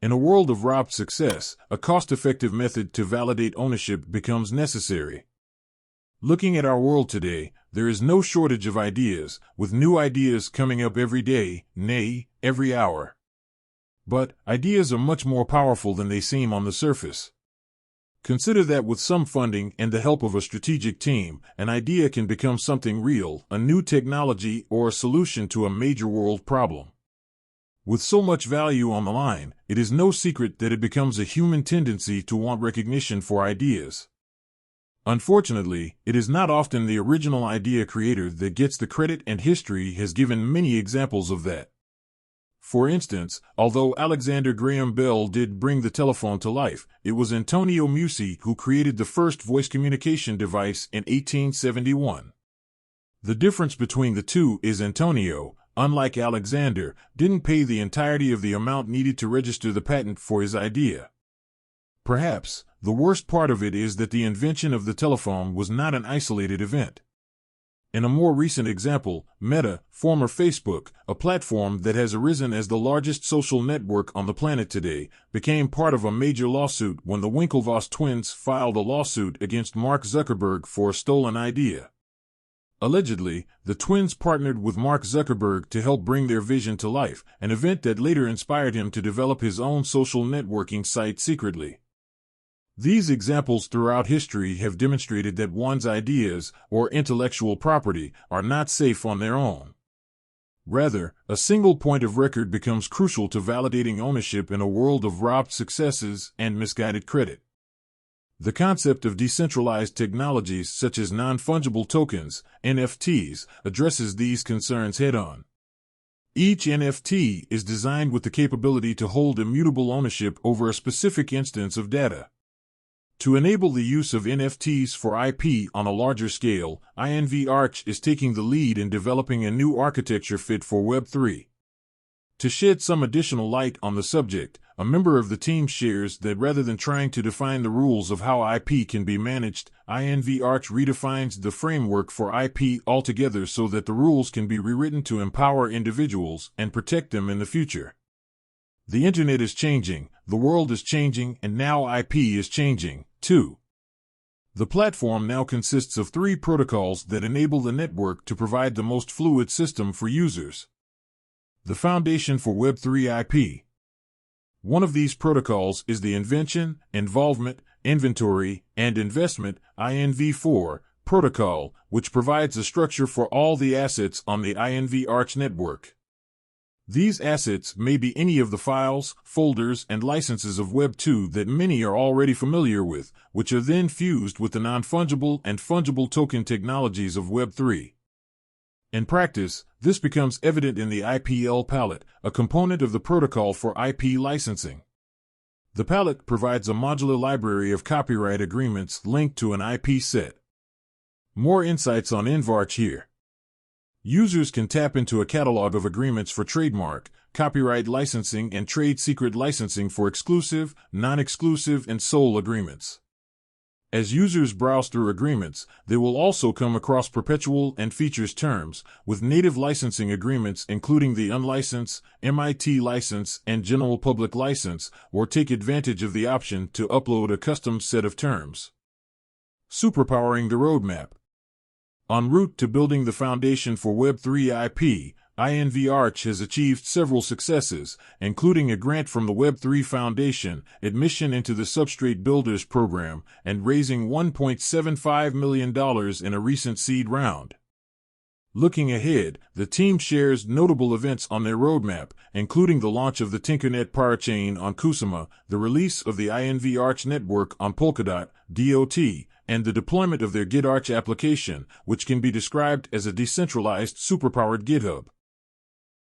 In a world of robbed success, a cost-effective method to validate ownership becomes necessary. Looking at our world today, there is no shortage of ideas, with new ideas coming up every day, nay, every hour. But ideas are much more powerful than they seem on the surface. Consider that with some funding and the help of a strategic team, an idea can become something real, a new technology, or a solution to a major world problem. With so much value on the line, it is no secret that it becomes a human tendency to want recognition for ideas. Unfortunately, it is not often the original idea creator that gets the credit, and history has given many examples of that. For instance, although Alexander Graham Bell did bring the telephone to life, it was Antonio Meucci who created the first voice communication device in 1871. The difference between the two is Antonio, unlike Alexander, didn't pay the entirety of the amount needed to register the patent for his idea. Perhaps, the worst part of it is that the invention of the telephone was not an isolated event. In a more recent example, Meta, former Facebook, a platform that has arisen as the largest social network on the planet today, became part of a major lawsuit when the Winklevoss twins filed a lawsuit against Mark Zuckerberg for a stolen idea. Allegedly, the twins partnered with Mark Zuckerberg to help bring their vision to life, an event that later inspired him to develop his own social networking site secretly. These examples throughout history have demonstrated that one's ideas, or intellectual property, are not safe on their own. Rather, a single point of record becomes crucial to validating ownership in a world of robbed successes and misguided credit. The concept of decentralized technologies such as non-fungible tokens, NFTs, addresses these concerns head-on. Each NFT is designed with the capability to hold immutable ownership over a specific instance of data. To enable the use of NFTs for IP on a larger scale, INV is taking the lead in developing a new architecture fit for Web3. To shed some additional light on the subject, a member of the team shares that rather than trying to define the rules of how IP can be managed, INV redefines the framework for IP altogether so that the rules can be rewritten to empower individuals and protect them in the future. The internet is changing, the world is changing, and now IP is changing, too. The platform now consists of 3 protocols that enable the network to provide the most fluid system for users. The foundation for Web3 IP. One of these protocols is the Invention, Involvement, Inventory, and Investment (INV4) protocol, which provides a structure for all the assets on the INV network. These assets may be any of the files, folders, and licenses of Web2 that many are already familiar with, which are then fused with the non-fungible and fungible token technologies of Web3. In practice, this becomes evident in the IPL palette, a component of the protocol for IP licensing. The palette provides a modular library of copyright agreements linked to an IP set. More insights on INV here. Users can tap into a catalog of agreements for trademark, copyright licensing, and trade secret licensing for exclusive, non-exclusive, and sole agreements. As users browse through agreements, they will also come across perpetual and features terms, with native licensing agreements including the unlicensed, MIT license, and general public license, or take advantage of the option to upload a custom set of terms. Superpowering the roadmap. En route to building the foundation for Web3 IP, INV has achieved several successes, including a grant from the Web3 Foundation, admission into the Substrate Builders program, and raising $1.75 million in a recent seed round. Looking ahead, the team shares notable events on their roadmap, including the launch of the Tinkernet parachain on Kusama, the release of the INV network on Polkadot, DOT, and the deployment of their GitArch application, which can be described as a decentralized superpowered GitHub.